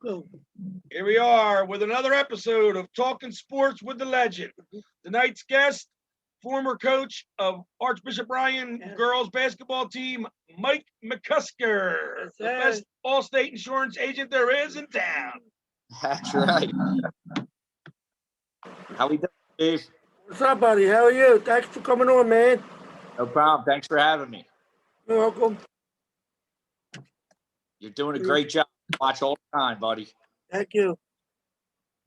Go. Here we are with another episode of Talking Sports with the Legend. Tonight's guest, former coach of Archbishop Ryan girls basketball team, Mike McCusker, the best all-state insurance agent there is in town. That's right. How we doing, Steve? What's up, buddy? How are you? Thanks for coming on, man. No problem. Thanks for having me. You're welcome. You're doing a great job. Watch all the time, buddy. Thank you.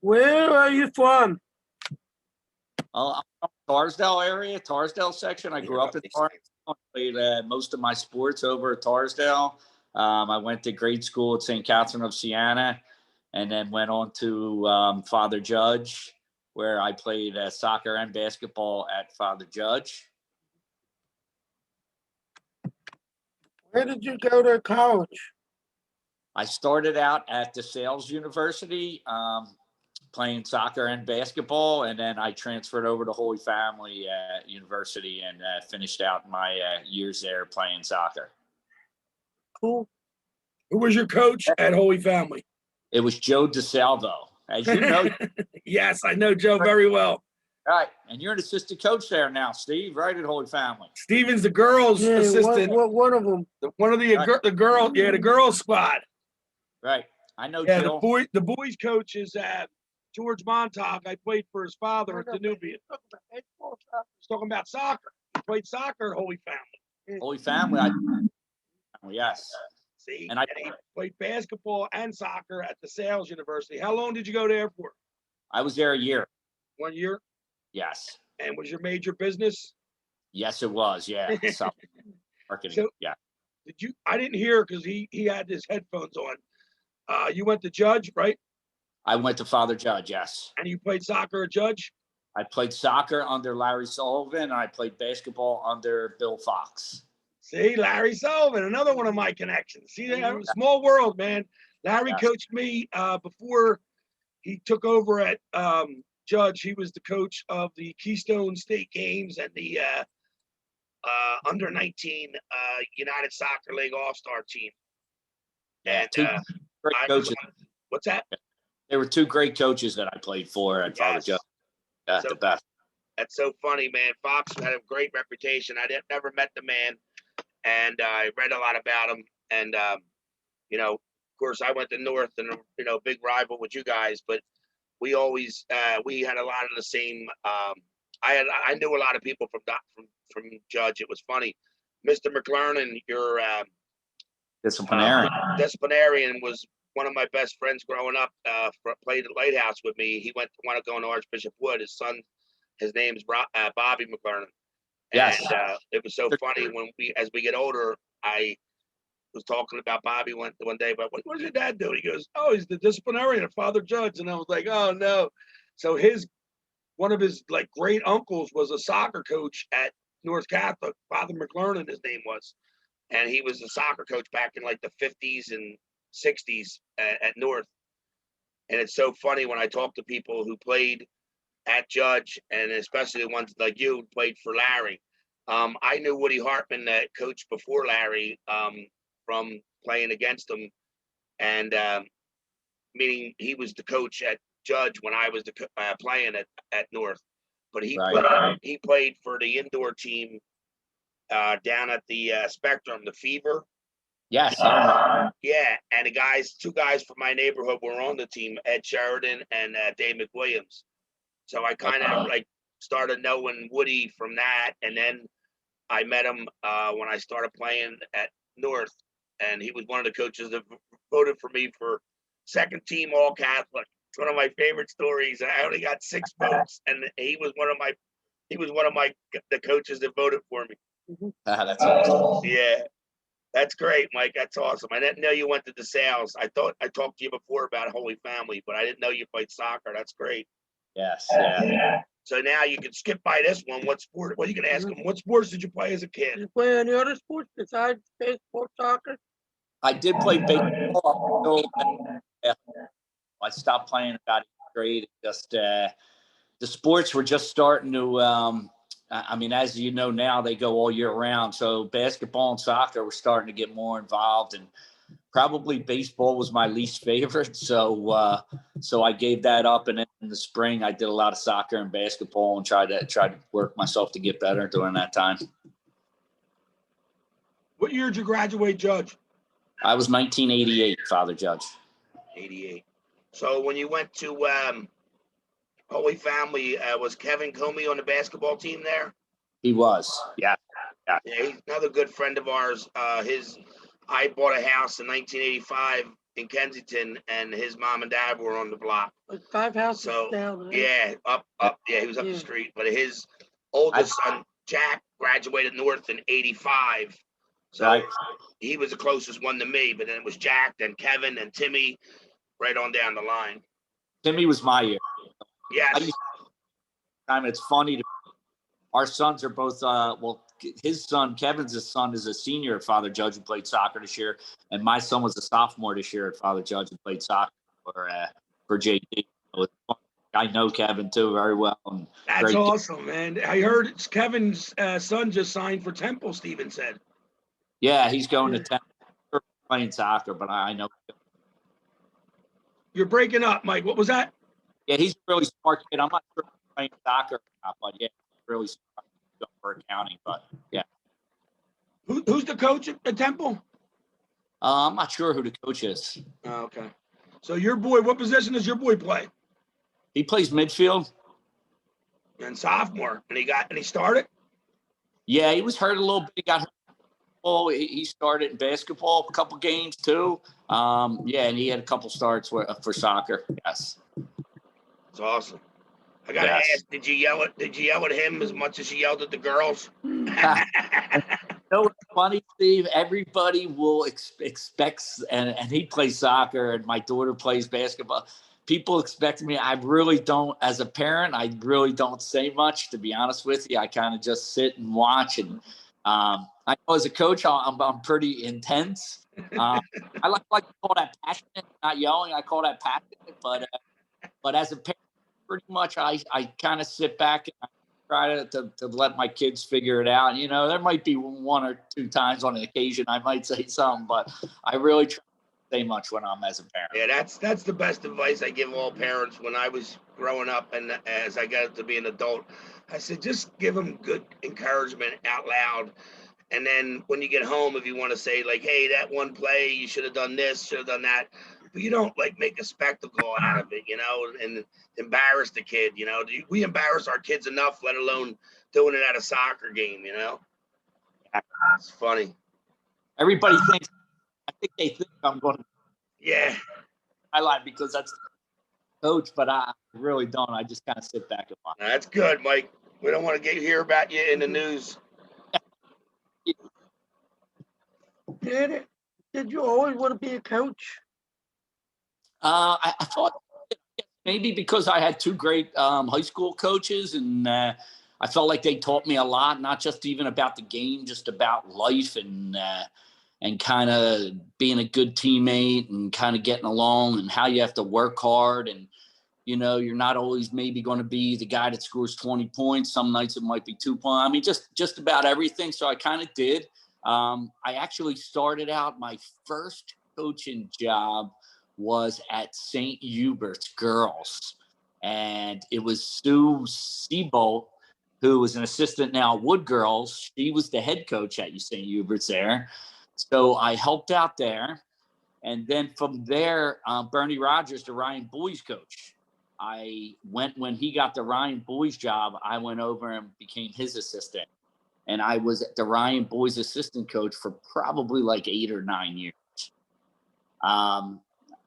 Where are you from? I'm from Tarsdale area, Tarsdale section. I grew up in Tarsdale. I played most of my sports over at Tarsdale. I went to grade school at St. Catherine of Siena, and then went on to Father Judge, where I played soccer and basketball at Father Judge. Where did you go to college? I started out at DeSales University, playing soccer and basketball, and then I transferred over to Holy Family University and finished out my years there playing soccer. Cool. Who was your coach at Holy Family? It was Joe DeSalvo, as you know. Yes, I know Joe very well. Right, and you're an assistant coach there now, Steve, right, at Holy Family. Steven's the girls' assistant. One of them. One of the Right. the girls squad. Right, I know Yeah, Jill. the boys coach is George Montauk. I played for his father at Danubian. He's talking about soccer. He played soccer at Holy Family. Holy Family, yes. See, And and he played basketball and soccer at DeSales University. How long did you go there for? I was there a year. 1 year. Yes. And was your major business? Yes, it was. Yeah. So, marketing. So- yeah. Did you? I didn't hear because he had his headphones on. You went to Judge, right? I went to Father Judge. Yes. And you played soccer at Judge? I played soccer under Larry Sullivan, and I played basketball under Bill Fox. See, Larry Sullivan, another one of my connections. See, small world, man. Larry Yes. coached me before he took over at Judge. He was the coach of the Keystone State Games and the under 19 United Soccer League All-Star team. And Two great coaches. What's that? There were two great coaches that I played for at Father Judge. So- The best. That's so funny, man. Fox had a great reputation. I never met the man, and I read a lot about him. And of course, I went to North, and big rival with you guys. But we always we had a lot of the same. I knew a lot of people from Judge. It was funny, Mr. McLernan, your disciplinarian, was one of my best friends growing up. Played at Lighthouse with me. He want to go into Archbishop Wood. His name's Bobby McLernan. Yes. And it was so funny when as we get older, I was talking about Bobby one day, but what does your dad do? He goes, oh, he's the disciplinarian at Father Judge. And I was like, oh no. So one of his like great uncles was a soccer coach at North Catholic. Father McLernan, his name was. And he was a soccer coach back in like the 50s and 60s at North. And it's so funny when I talk to people who played at Judge, and especially the ones like you who played for Larry. I knew Woody Hartman, that coached before Larry, from playing against him, and meaning he was the coach at Judge when I was playing at North. But he played for the indoor team down at the Spectrum, the Fever. Yes. Yeah, and two guys from my neighborhood were on the team, Ed Sheridan and Dave McWilliams. So I kind of started knowing Woody from that, and then I met him when I started playing at North, and he was one of the coaches that voted for me for second team All Catholic. It's one of my favorite stories. I only got 6 votes, and he was one of the coaches that voted for me. That's awesome. Yeah, that's great, Mike. That's awesome. I didn't know you went to DeSales. I thought I talked to you before about Holy Family, but I didn't know you played soccer. That's great. Yes. Yeah. So now you can skip by this one. What sport? Well, you can ask him, what sports did you play as a kid? Did you play any other sports besides baseball, soccer? I did play baseball. I stopped playing about 8th grade. Just the sports were just starting to. I mean, as you know now, they go all year round. So basketball and soccer were starting to get more involved, and probably baseball was my least favorite. So I gave that up. And then in the spring, I did a lot of soccer and basketball and tried to work myself to get better during that time. What year did you graduate, Judge? I was 1988, Father Judge. 88. So when you went to Holy Family, was Kevin Comey on the basketball team there? He was, yeah. Yeah, he's another good friend of ours. I bought a house in 1985 in Kensington, and his mom and dad were on the block. Like 5 houses So down. Right? yeah, up. Yeah, he was up the street. But his oldest son, Jack, graduated North in 85. So Right. he was the closest one to me. But then it was Jack, then Kevin, and Timmy, right on down the line. Timmy was my year. Yes. It's funny. Our sons are both, his son, Kevin's son, is a senior at Father Judge who played soccer this year. And my son was a sophomore this year at Father Judge and played soccer for JD. So I know Kevin, too, very well. And that's awesome, man. I heard Kevin's son just signed for Temple, Steven said. Yeah, he's going to Temple playing soccer, but I know. You're breaking up, Mike. What was that? Yeah, he's a really smart kid. I'm not sure if he's playing soccer or not, but yeah, really smart for accounting. But yeah. Who's the coach at Temple? I'm not sure who the coach is. Oh, okay. So your boy, what position does your boy play? He plays midfield. And sophomore. And he started? Yeah, he was hurt a little bit. He got hurt. Oh, he started in basketball a couple games too. Yeah, and he had a couple starts for soccer. Yes. That's awesome. I gotta ask, did you yell at him as much as you yelled at the girls? You know what's funny, Steve? Everybody will expects, and he plays soccer, and my daughter plays basketball. People expect me. I really don't, as a parent, I really don't say much, to be honest with you. I kind of just sit and watch. And I know as a coach, I'm pretty intense. I like to call that passionate, not yelling. I call that passionate, but as a parent, pretty much I kind of sit back and I try to let my kids figure it out. You know, there might be one or two times on an occasion I might say something, but I really try not to say much when I'm as a parent. Yeah, that's the best advice I give all parents. When I was growing up and as I got to be an adult, I said, just give them good encouragement out loud. And then when you get home, if you want to say like, hey, that one play, you should have done this, should have done that. But you don't like make a spectacle out of it, you know, and embarrass the kid, you know. We embarrass our kids enough, let alone doing it at a soccer game, you know. It's funny. Everybody thinks, I think they think I'm going to. Yeah. I lie because that's the coach, but I really don't. I just kind of sit back and watch. That's good, Mike. We don't want to hear about you in the news. Did you always want to be a coach? I thought maybe because I had two great high school coaches, and I felt like they taught me a lot, not just even about the game, just about life and kind of being a good teammate and kind of getting along and how you have to work hard. And, you know, you're not always maybe going to be the guy that scores 20 points. Some nights it might be 2 points. I mean, just about everything. So I kind of did. I actually started out, my first coaching job was at St. Hubert's Girls. And it was Sue Seabolt, who was an assistant now at Wood Girls. She was the head coach at St. Hubert's there. So I helped out there. And then from there, Bernie Rogers, the Ryan Boys coach, I went when he got the Ryan Boys job, I went over and became his assistant. And I was the Ryan Boys assistant coach for probably like 8 or 9 years.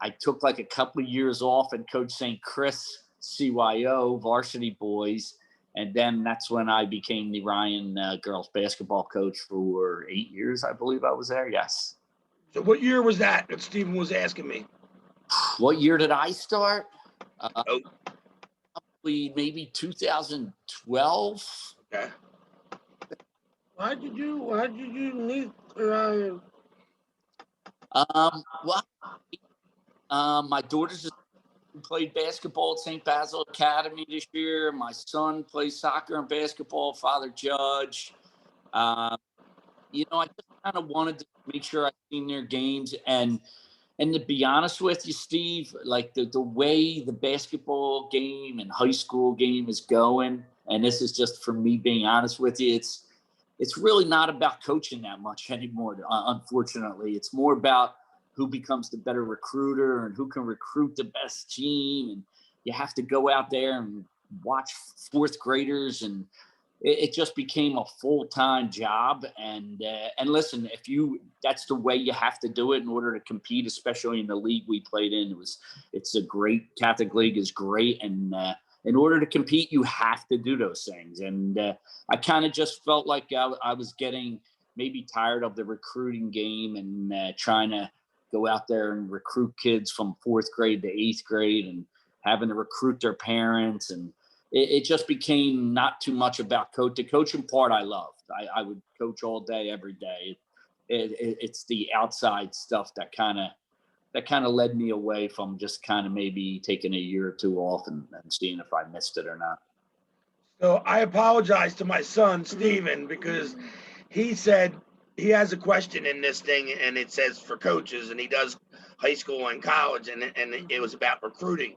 I took like a couple of years off and coached St. Chris CYO varsity boys. And then that's when I became the Ryan girls basketball coach for 8 years. I believe I was there. Yes. So what year was that Stephen was asking me? What year did I start? Probably maybe 2012. Okay. Why did you leave Ryan? My daughter just played basketball at St. Basil Academy this year. My son plays soccer and basketball at Father Judge. You know, I just kind of wanted to make sure I seen their games. And And to be honest with you, Steve, like the way the basketball game and high school game is going, and this is just for me being honest with you, it's really not about coaching that much anymore. Unfortunately, it's more about who becomes the better recruiter and who can recruit the best team. And you have to go out there and watch fourth graders, and it just became a full-time job. And listen, that's the way you have to do it in order to compete, especially in the league we played in. It's a great Catholic league, is great. And in order to compete, you have to do those things. And I kind of just felt like I was getting maybe tired of the recruiting game and trying to go out there and recruit kids from fourth grade to eighth grade and having to recruit their parents. And it just became not too much about coach. The coaching part I loved. I would coach all day, every day. It's the outside stuff that kind of led me away from just kind of maybe taking a year or two off and seeing if I missed it or not. So I apologize to my son, Steven, because he said he has a question in this thing, and it says for coaches, and he does high school and college, and it was about recruiting.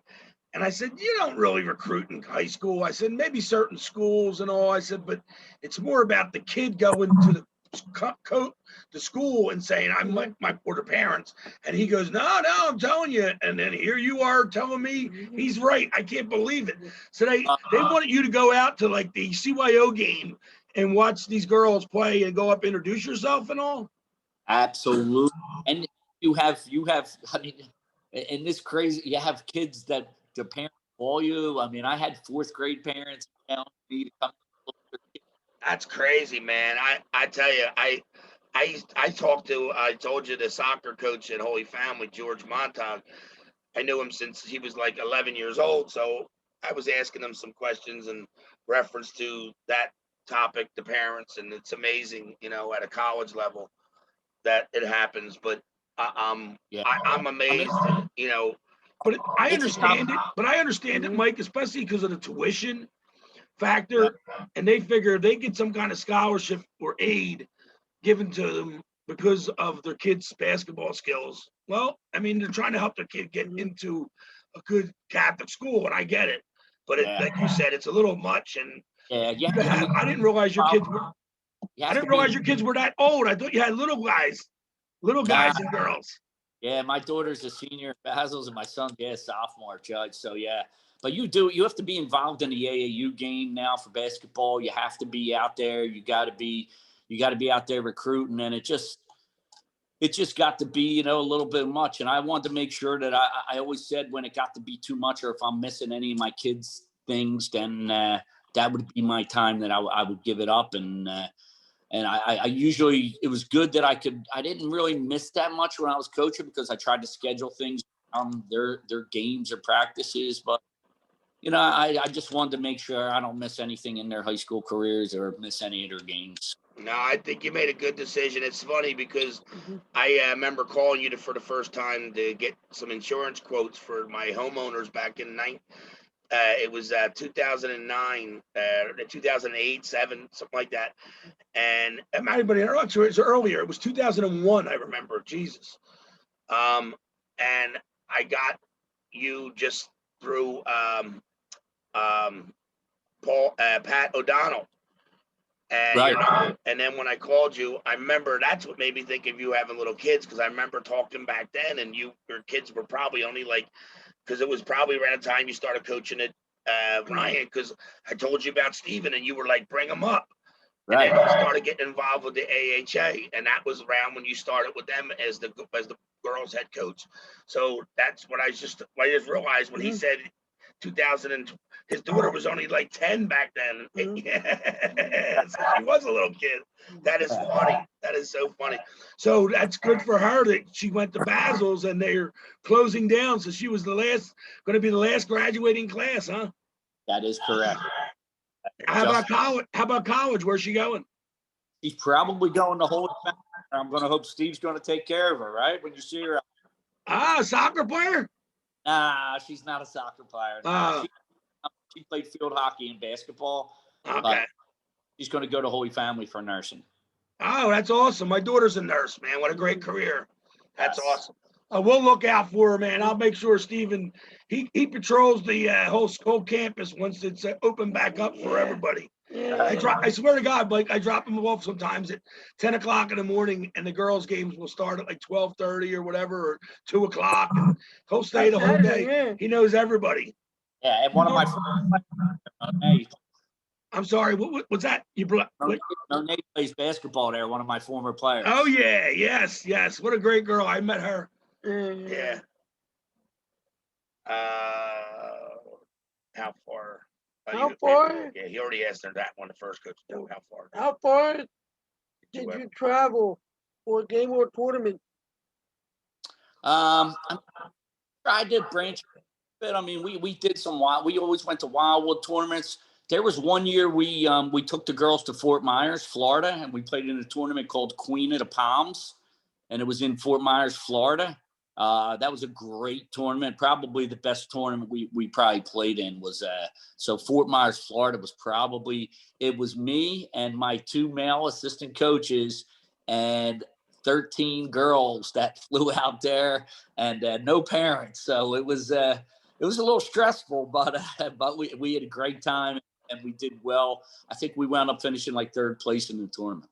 And I said, you don't really recruit in high school. I said, maybe certain schools and all. I said, but it's more about the kid going to the school and saying, I'm my order parents. And he goes, no, I'm telling you. And then here you are telling me he's right. I can't believe it. So they wanted you to go out to like the CYO game and watch these girls play and go up, introduce yourself and all. Absolutely. And you have, I mean, and this crazy, you have kids that the parents call you. I mean, I had fourth grade parents telling me to come. That's crazy, man. I tell you, I told you the soccer coach at Holy Family, George Montag. I knew him since he was like 11 years old. So I was asking him some questions in reference to that topic, the parents, and it's amazing, at a college level that it happens. But I'm amazed, But I understand it. But I understand it, Mike, especially because of the tuition factor, and they figure they get some kind of scholarship or aid given to them because of their kids' basketball skills. Well, I mean, they're trying to help their kid get into a good Catholic school, and I get it. But like you said, it's a little much. And I didn't realize your kids were. I didn't realize your kids were that old. I thought you had little guys and girls. Yeah, my daughter's a senior at Basil's, and my son's sophomore, Judge. So but you have to be involved in the AAU game now for basketball. You have to be out there. You got to be out there recruiting, and it just got to be, a little bit much. And I wanted to make sure that I always said when it got to be too much, or if I'm missing any of my kids' things, then that would be my time that I would give it up. And I usually, it was good that I didn't really miss that much when I was coaching, because I tried to schedule things on their games or practices. But, I just wanted to make sure I don't miss anything in their high school careers or miss any of their games. No, I think you made a good decision. It's funny because I remember calling you for the first time to get some insurance quotes for my homeowners back in it was 2009, 2008, 7, something like that. And it might have been earlier. It was 2001. I remember. Jesus. And I got you just through Pat O'Donnell. And, right. And then when I called you, I remember that's what made me think of you having little kids, because I remember talking back then, and your kids were probably only because it was probably around the time you started coaching at Ryan, because I told you about Steven, and you were like, bring him up. Right. And then you started getting involved with the AHA, and that was around when you started with them as the girls' head coach. So that's what I just realized when he said 2000, and his daughter was only like 10 back then. So she was a little kid. That is funny. That is so funny. So that's good for her that she went to Basil's and they're closing down. So she was going to be the last graduating class, huh? That is correct. How about college? Where's she going? She's probably going to Holy Family. I'm going to hope Steve's going to take care of her, right? When you see her. Soccer player? Nah, she's not a soccer player. She played field hockey and basketball. Okay. She's going to go to Holy Family for nursing. Oh, that's awesome. My daughter's a nurse, man. What a great career. That's awesome. We'll look out for her, man. I'll make sure Steven, he patrols the whole campus once it's open back up for everybody. I swear to God, Blake, I drop him off sometimes at 10 o'clock in the morning, and the girls' games will start at like 12:30 or whatever, or 2 o'clock. And he'll stay the whole day. He knows everybody. Yeah, and one of my I'm sorry, what's that? Nate plays basketball there, one of my former players. Oh, yeah, yes. What a great girl. I met her. Yeah. How far? How far? Yeah, he already asked her that one, the first coach. How far? How far did you travel for a game or a tournament? I did branch a bit. I mean, we did some wild. We always went to Wildwood tournaments. There was one year we took the girls to Fort Myers, Florida, and we played in a tournament called Queen of the Palms, and it was in Fort Myers, Florida. That was a great tournament. Probably the best tournament we probably played in was so Fort Myers, Florida was it was me and my 2 male assistant coaches and 13 girls that flew out there, and no parents. So it was a little stressful, but we had a great time and we did well. I think we wound up finishing like 3rd place in the tournament.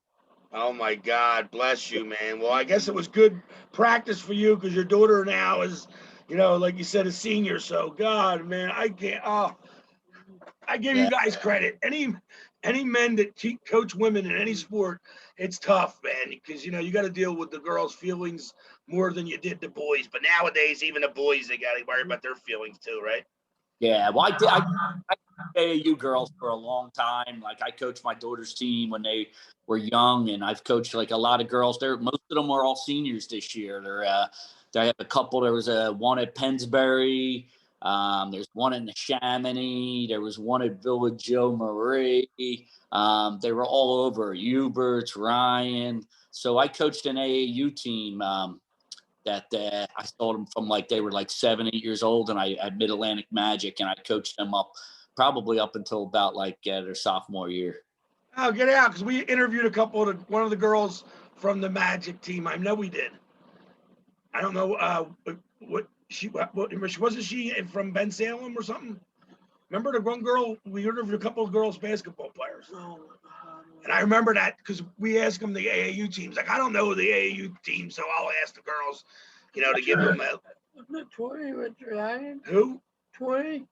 Oh my God, bless you, man. Well, I guess it was good practice for you because your daughter now is, like you said, a senior. So God, man, I can't. I give you guys credit. Any men that coach women in any sport, it's tough, man, because you got to deal with the girls' feelings more than you did the boys. But nowadays, even the boys, they got to worry about their feelings too, right? Yeah, well, I coached AAU girls for a long time. Like I coached my daughter's team when they were young, and I've coached like a lot of girls. Most of them are all seniors this year. They have a couple. There was one at Pennsbury. There's one in the Chamonix. There was one at Village Joe Marie. They were all over. Huberts, Ryan. So I coached an AAU team. That I saw them from like they were like 7, 8 years old, and I had Mid-Atlantic Magic, and I coached them probably up until about like their sophomore year. Oh, get out, because we interviewed one of the girls from the Magic team. I know we did. I don't know wasn't she from Ben Salem or something? Remember the one girl? We interviewed a couple of girls basketball players. Oh, and I remember that because we asked them the AAU teams. Like, I don't know the AAU team, so I'll ask the girls, to give them a. Wasn't it Tori went to Ryan? Who? Tori,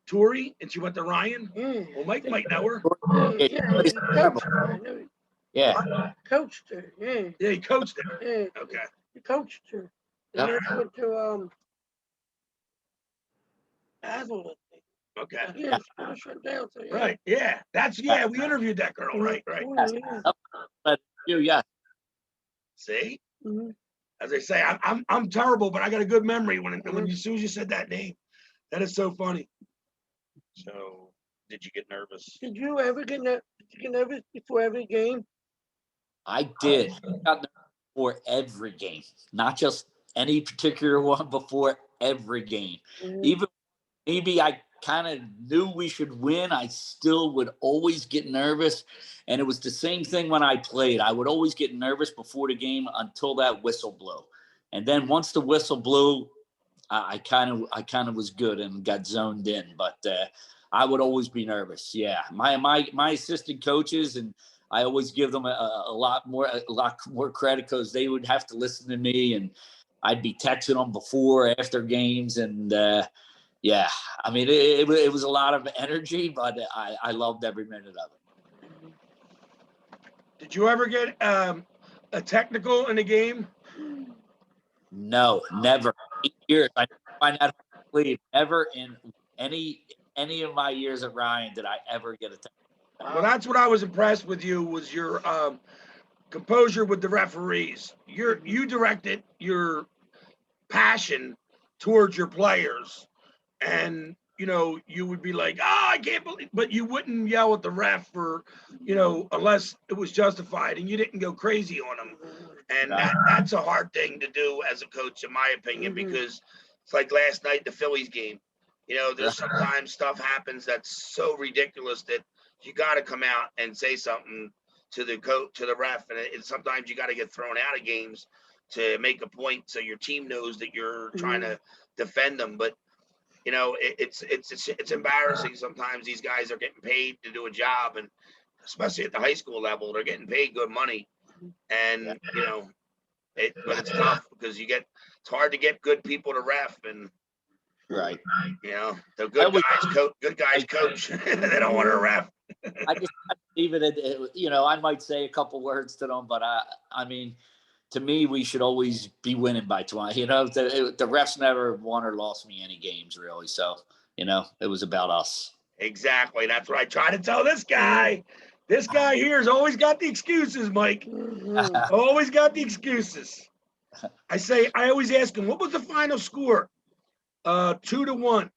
and she went to Ryan? Yeah. Well, Mike might know her. Yeah, he coached her. Yeah. Coached her, yeah. Yeah, he coached her. Yeah. Okay. He coached her. And then went to Aslan. Okay. Yeah, she shut down. So, yeah. Right. Yeah. We interviewed that girl. Right. Yeah. See? Mm-hmm. As I say, I'm terrible, but I got a good memory when as soon as you said that name. That is so funny. So, did you get nervous? Did you ever get nervous before every game? I did. I got nervous before every game, not just any particular one. Before every game, even maybe I kind of knew we should win, I still would always get nervous. And it was the same thing when I played. I would always get nervous before the game until that whistle blew. And then once the whistle blew, I kind of was good and got zoned in. But I would always be nervous. Yeah, my assistant coaches, and I always give them a lot more credit because they would have to listen to me, and I'd be texting them before, after games, and yeah, I mean, it was a lot of energy, but I loved every minute of it. Did you ever get a technical in a game? No, never. 8 years. I find that hard. Never in any of my years at Ryan did I ever get a technical. Well, that's what I was impressed with you was your composure with the referees. You directed your passion towards your players, and you would be like, "Oh, I can't believe," but you wouldn't yell at the ref for, unless it was justified, and you didn't go crazy on them. And that's a hard thing to do as a coach, in my opinion, because it's like last night, the Phillies game. There's sometimes stuff happens that's so ridiculous that you got to come out and say something to the coach, to the ref, and sometimes you got to get thrown out of games to make a point so your team knows that you're trying to defend them. But you know, it's embarrassing sometimes. These guys are getting paid to do a job, and especially at the high school level, they're getting paid good money. And you know, but it's tough because it's hard to get good people to ref, and Right. you know, the good guys coach. They don't want to ref. I just leave it at, you know, I might say a couple words to them, but I mean, to me, we should always be winning by 20. You know, the refs never won or lost me any games really. So, you know, it was about us. Exactly. That's what I try to tell this guy. This guy here has always got the excuses, Mike. Always got the excuses. I always ask him, what was the final score? 2-1.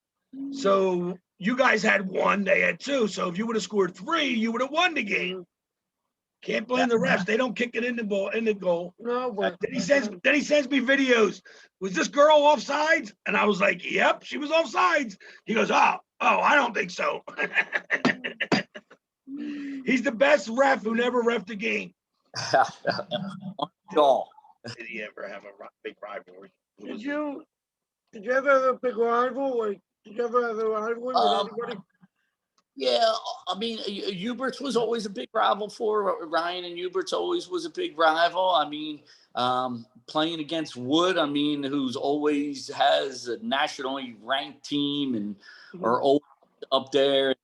So you guys had 1, they had 2. So if you would have scored 3, you would have won the game. Can't blame the refs. They don't kick it in the goal. No, but Then he sends me videos. Was this girl offsides? And I was like, yep, she was offsides. He goes, oh, I don't think so. He's the best ref who never reffed a game. Did he ever have a big rivalry? Did you ever have a big rival? Like, did you ever have a rivalry with anybody? Yeah, I mean, Hubert's was always a big rival for Ryan, and Hubert's always was a big rival. I mean, playing against Wood, I mean, who's always has a nationally ranked team and are always up there.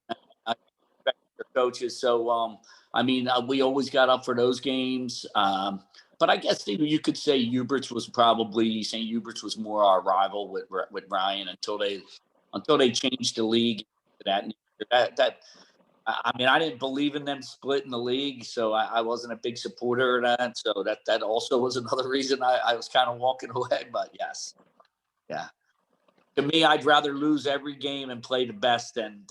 I respect their coaches, so I mean, we always got up for those games. But I guess you could say Hubert's was probably St. Hubert's was more our rival with Ryan until they changed the league to that. That I mean, I didn't believe in them splitting the league, so I wasn't a big supporter of that. So that also was another reason I was kind of walking away. But yes, yeah. To me, I'd rather lose every game and play the best than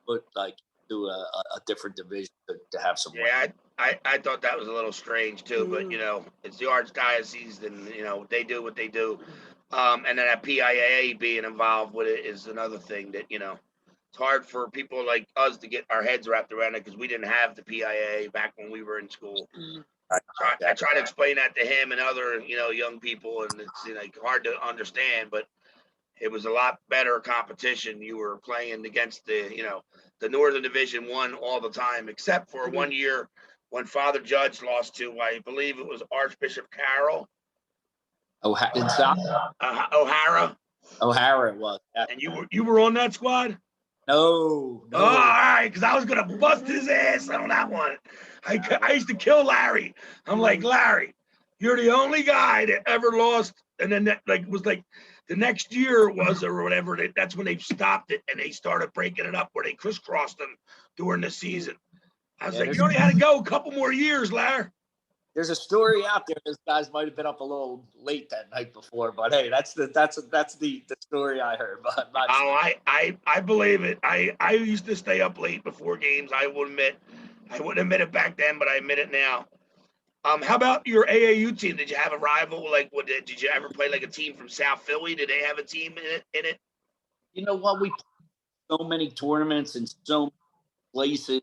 put like to a different division to have some. Yeah, I thought that was a little strange too, but you know, it's the archdiocese, and you know they do what they do. And then that PIAA being involved with it is another thing that you know. It's hard for people like us to get our heads wrapped around it because we didn't have the PIA back when we were in school. I try to explain that to him and other, you know, young people, and it's like hard to understand, but it was a lot better competition. You were playing against the, you know, the Northern Division I all the time, except for 1 year when Father Judge lost to, I believe it was Archbishop Carroll. O'Hara. O'Hara it was. Yeah. And you were on that squad? No. Oh, all right, because I was gonna bust his ass on that one. I used to kill Larry. I'm like, Larry, you're the only guy that ever lost. And then that was like the next year was or whatever. That's when they stopped it and they started breaking it up where they crisscrossed them during the season. I was like, you only had to go a couple more years, Larry. There's a story out there. Those guys might have been up a little late that night before, but hey, that's the story I heard. But I believe it. I used to stay up late before games. I wouldn't admit it back then, but I admit it now. How about your AAU team? Did you have a rival? Like, did you ever play like a team from South Philly? Did they have a team in it? You know what? We played so many tournaments in so many places.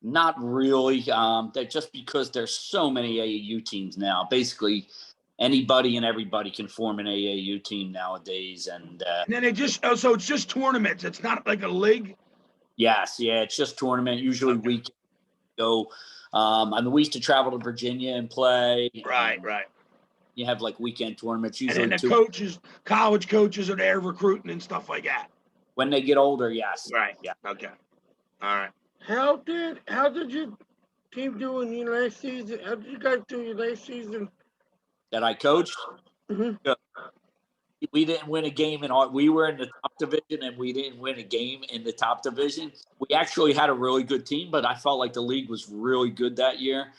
Not really. That just because there's so many AAU teams now. Basically, anybody and everybody can form an AAU team nowadays. And then so it's just tournaments. It's not like a league. Yes, yeah, it's just tournament. Usually we go. I mean, we used to travel to Virginia and play. Right. You have like weekend tournaments. Usually, and then the college coaches are there recruiting and stuff like that. When they get older, yes. Right. Yeah. Okay. All right. How did your team do in your last season? How did you guys do your last season? That I coached? Mm-hmm. We didn't win a game we were in the top division and we didn't win a game in the top division. We actually had a really good team, but I felt like the league was really good that year.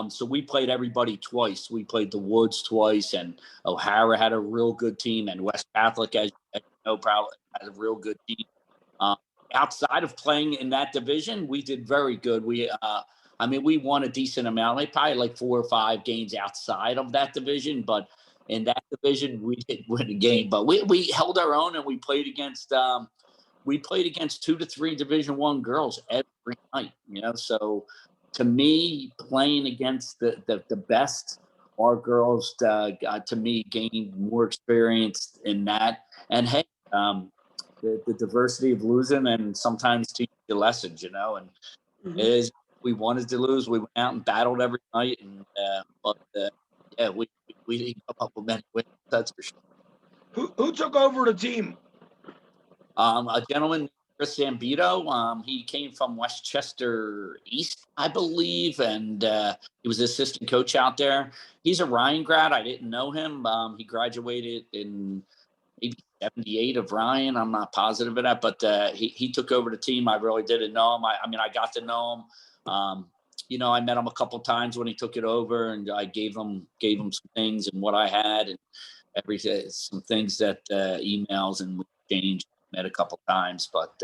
So we played everybody twice. We played the Woods twice, and O'Hara had a real good team, and West Catholic, as you know, probably had a real good team. Outside of playing in that division, we did very good. We won a decent amount. We probably like 4 or 5 games outside of that division, but in that division, we didn't win a game. But we held our own, and we played against 2 to 3 Division I girls every night. You know, so to me, playing against the best our girls, got to me, gained more experience in that. And hey, the diversity of losing and sometimes teach you lessons, and is we wanted to lose. We went out and battled every night, and but yeah, we didn't come up with many wins. That's for sure. Who took over the team? A gentleman, Chris Zambito. He came from Westchester East, I believe, and he was assistant coach out there. He's a Ryan grad. I didn't know him. He graduated in maybe 78 of Ryan. I'm not positive of that, but he took over the team. I really didn't know him. I mean, I got to know him. I met him a couple times when he took it over, and I gave him some things and what I had and everything, some things that emails and we changed. Met a couple times, but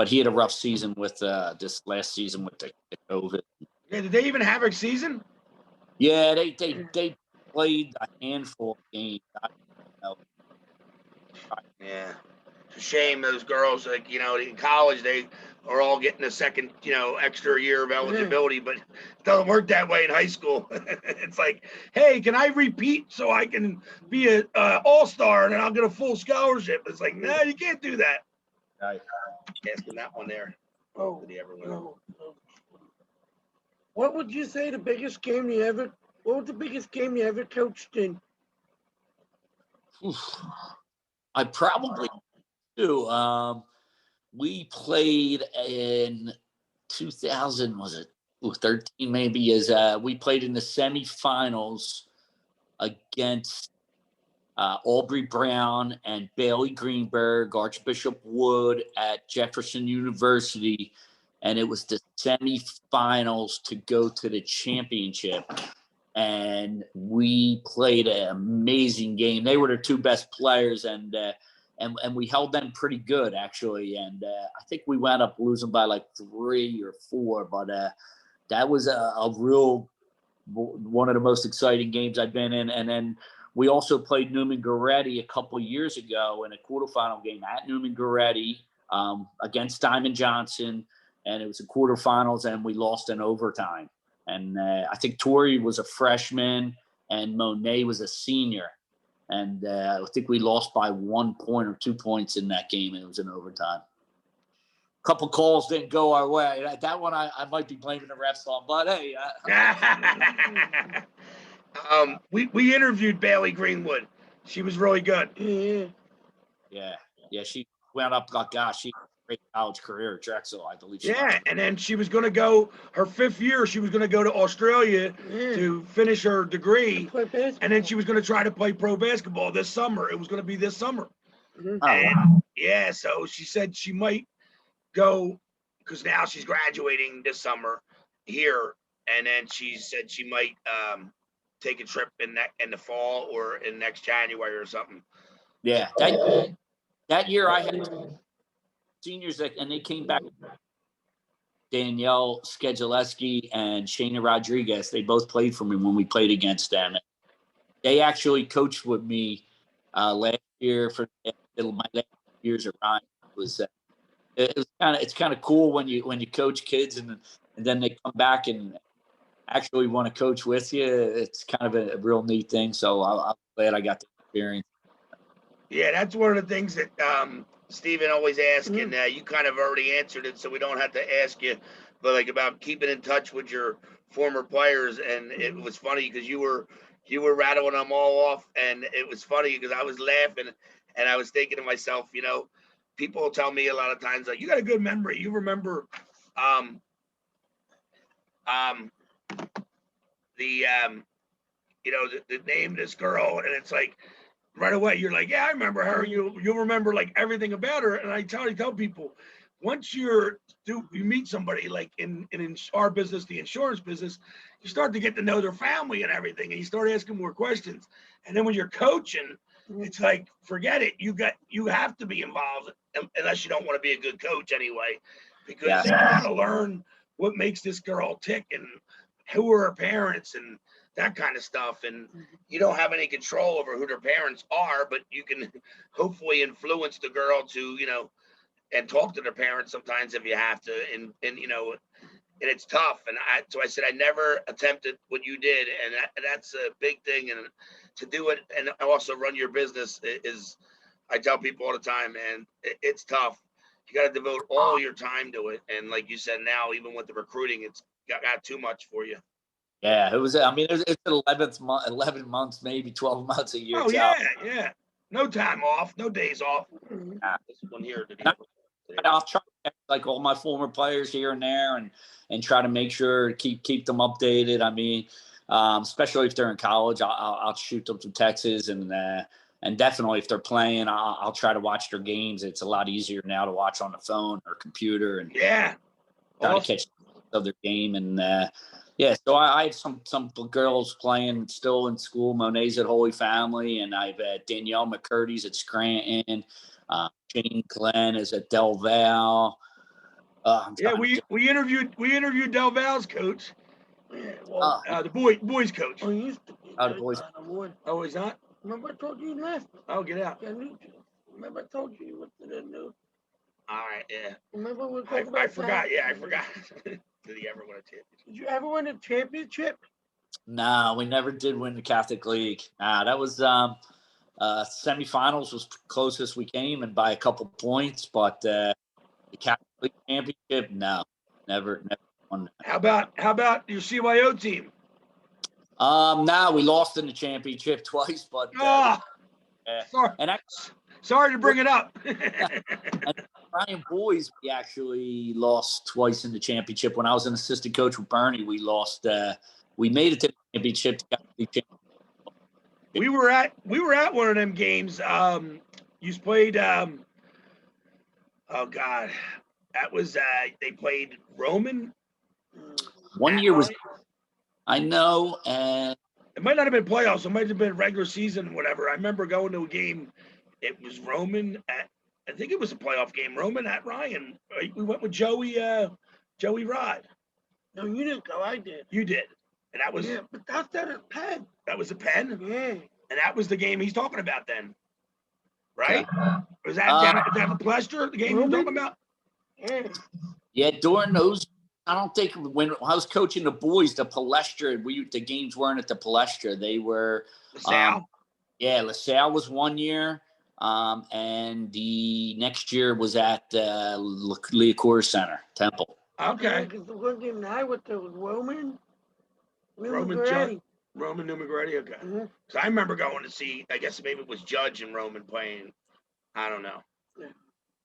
he had a rough season with this last season with the COVID. Yeah, did they even have a season? Yeah, they played a handful of games. Yeah, it's a shame those girls, like, in college, they are all getting a second, extra year of eligibility, but it doesn't work that way in high school. It's like, hey, can I repeat so I can be a all-star and then I'll get a full scholarship? It's like, no, you can't do that. Right. Asking that one there. Oh, Did he ever win? no. What would you say what was the biggest game you ever coached in? I probably do. We played in 2000, was it 13 maybe, we played in the semifinals against Aubrey Brown and Bailey Greenberg, Archbishop Wood at Jefferson University, and it was the semifinals to go to the championship. And we played an amazing game. They were the two best players, and we held them pretty good, actually. And I think we wound up losing by like 3 or 4, but that was a real one of the most exciting games I've been in. And then we also played Newman Goretti a couple years ago in a quarterfinal game at Newman Goretti against Diamond Johnson, and it was a quarterfinals, and we lost in overtime. And I think Tori was a freshman and Monet was a senior. And I think we lost by 1 point or 2 points in that game, and it was in overtime. A couple calls didn't go our way. That one I might be blaming the refs on, but hey. We interviewed Bailey Greenwood. She was really good. Yeah. She wound up, she great college career at Drexel, I believe. And then she was going to go her 5th year. She was going to go to Australia to finish her degree, and then she was going to try to play pro basketball this summer. It was going to be this summer. So she said she might go because now she's graduating this summer here, and then she said she might take a trip in the fall or in next January or something. Yeah, that year I had seniors and they came back. Danielle Skedulewski and Shayna Rodriguez, they both played for me when we played against them. They actually coached with me last year for my last years around. It's kind of cool when you coach kids and then they come back and actually want to coach with you. It's kind of a real neat thing. So I'm glad I got the experience. Yeah, that's one of the things that Stephen always asks, and you kind of already answered it, so we don't have to ask you, but like about keeping in touch with your former players. And it was funny because you were rattling them all off, and it was funny because I was laughing and I was thinking to myself, people tell me a lot of times, like, you got a good memory. You remember the name of this girl, and it's like right away you're like, yeah, I remember her. You'll remember like everything about her. And I tell people, once you meet somebody like in our business, the insurance business, you start to get to know their family and everything, and you start asking more questions. And then when you're coaching, it's like, forget it. You have to be involved unless you don't want to be a good coach anyway, because you got to learn what makes this girl tick and who are her parents and that kind of stuff. And you don't have any control over who their parents are, but you can hopefully influence the girl to, and talk to their parents sometimes if you have to. And and it's tough. And so I said, I never attempted what you did. And that's a big thing. And to do it and also run your business is, I tell people all the time, man, it's tough. You got to devote all your time to it. And like you said, now, even with the recruiting, it's got too much for you. Yeah, it was. I mean, it's 11 months, maybe 12 months a year. Oh, yeah. No time off, no days off. Yeah. This one here. I'll try like all my former players here and there, and try to make sure keep them updated. I mean, especially if they're in college, I'll shoot them some texts, and definitely if they're playing, I'll try to watch their games. It's a lot easier now to watch on the phone or computer, and try to catch of their game. And yeah, so I have some girls playing still in school. Monet's at Holy Family, and I've Danielle McCurdy's at Scranton. Jane Glenn is at Del Val. We interviewed Del Val's coach. Yeah, well, the boys coach. Oh, he used to be. The boys. Oh, he's not? Remember I told you he left? Oh, get out. Yeah, remember I told you he went to the new. All right, yeah. Remember we talked about I forgot. Yeah, I forgot. Did he ever win a championship? Did you ever win a championship? No, we never did win the Catholic League. That was semifinals was closest we came, and by a couple points. But the Catholic League championship, no, never won that. How about your CYO team? No, we lost in the championship twice, but sorry. And sorry to bring it up. And Ryan Boys, we actually lost twice in the championship. When I was an assistant coach with Bernie, we lost. We made it to the championship. We were at one of them games. You played. Oh God, that was they played Roman. One year was. I know, and it might not have been playoffs. It might have been regular season, whatever. I remember going to a game. It was Roman at. I think it was a playoff game. Roman at Ryan. We went with Joey Rod. No, you didn't go. I did. You did, and that was. Yeah, but that's at a Penn. That was a Penn. Yeah. And that was the game he's talking about then, right? Yeah. Was that the Plester, the game you're talking about? Yeah. Yeah, during those, I don't think when I was coaching the boys, the Palestra, the games weren't at the Palestra. They were LaSalle. LaSalle was one year, and the next year was at Leacour Center, Temple. Okay. Because the one game I went to was Roman. Roman New McGrady, okay. Mm-hmm. So I remember going to see, I guess maybe it was Judge and Roman playing. I don't know. Yeah.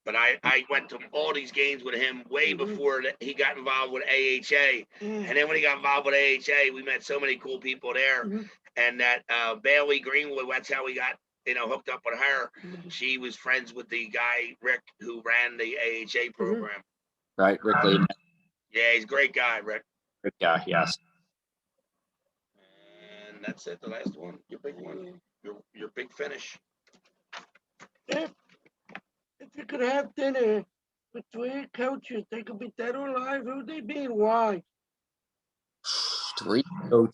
But I went to all these games with him way before he got involved with AHA. And then when he got involved with AHA, we met so many cool people there. And that Bailey Greenwood, that's how we got, hooked up with her. She was friends with the guy, Rick, who ran the AHA program. Right, Rick Lehman. Yeah, he's a great guy, Rick. Great guy, yes. And that's it, the last one. Your big one. Your big finish. If you could have dinner with three coaches, they could be dead or alive, who would they be and why? Three coaches.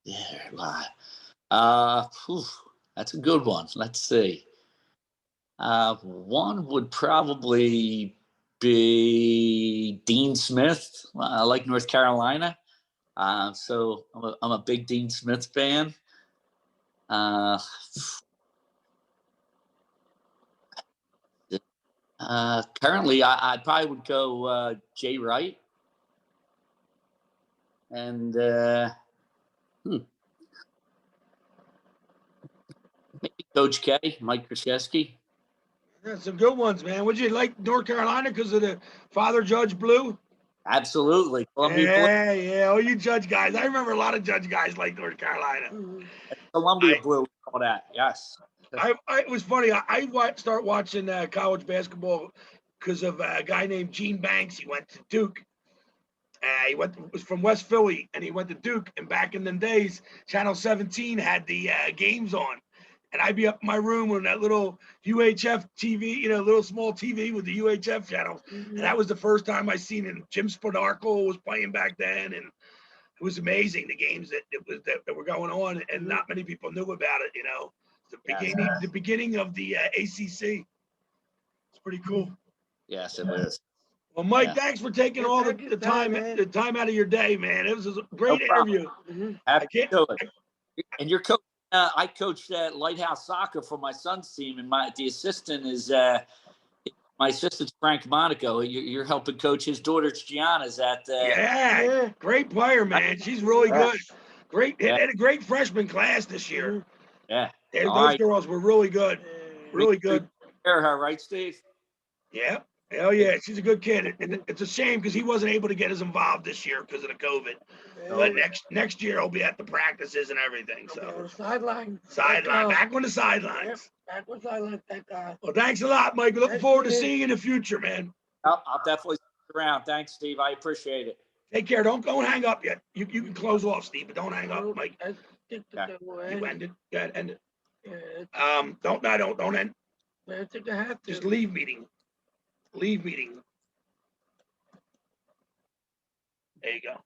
Yeah, live. That's a good one. Let's see. One would probably be Dean Smith. I like North Carolina. So I'm a big Dean Smith fan. Currently, I probably would go Jay Wright. And maybe Coach K, Mike Krzyzewski. That's some good ones, man. Would you like North Carolina because of the Father Judge Blue? Absolutely. Yeah. Oh, you Judge guys. I remember a lot of Judge guys like North Carolina. Columbia Blue, all that. Yes. It was funny. I start watching college basketball because of a guy named Gene Banks. He went to Duke. Was from West Philly, and he went to Duke. And back in the days, Channel 17 had the games on. And I'd be up in my room with that little UHF TV, little small TV with the UHF channel. And that was the first time I seen it. Jim Spadarkel was playing back then. And it was amazing, the games that were going on. And not many people knew about it, The beginning of the ACC. It's pretty cool. Yes, it is. Well, Mike, Yeah. thanks for taking Yeah, all thank you, the time man. out of your day, man. It was a great No problem. interview. Mhm. Happy can't- to do it. And you're coach. I coached at Lighthouse Soccer for my son's team, and the assistant is my assistant's Frank Monaco. You're helping coach his daughter's Gianna's at. Yeah, Yeah. great player, man. She's really Yeah. good. Great, Yeah. and a great freshman class this year. Mhm. Yeah. Those All right. girls were really good. Really good. Hear her, right, Steve? Yeah. Hell yeah, she's a good kid. And it's a shame because he wasn't able to get as involved this year because of the COVID. But next year he'll be at the practices and everything. I'll be on So the sideline. sideline, back on the sidelines. Yep, back on the sideline. Thank God. Well, thanks a lot, Mike. Looking Thank forward to you. seeing you in the future, man. I'll definitely stick around. Thanks, Steve. I appreciate it. Take care. Don't hang up yet. You can close off, Steve, but don't hang up, Mike. I think that You way. ended. Go ahead, end it. Yeah, Don't end. I think I have to. Just leave meeting. Leave meeting. There you go.